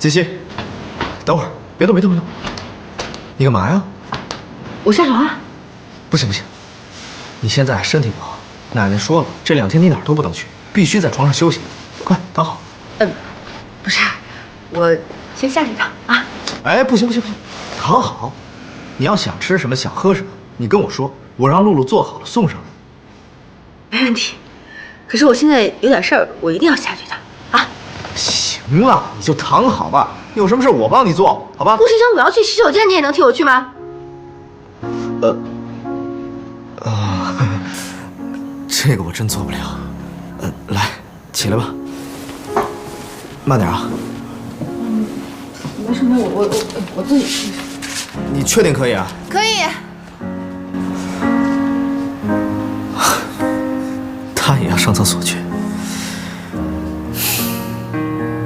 子熙，等会儿，别动，别动，别动！你干嘛呀？我下床啊。不行不行，你现在身体不好，奶奶说了，这2天你哪儿都不能去，必须在床上休息。快躺好。不是，我先下去一趟啊。哎，不行不行不行，躺好。你要想吃什么，想喝什么，你跟我说，我让露露做好了送上来。没问题。可是我现在有点事儿，我一定要下去一趟啊。行了，你就躺好吧。有什么事我帮你做，好吧？顾先生，我要去洗手间，你也能替我去吗？这个我真做不了。来，起来吧。慢点啊。没事没事，我自己去。你确定可以啊？可以。他也要上厕所去。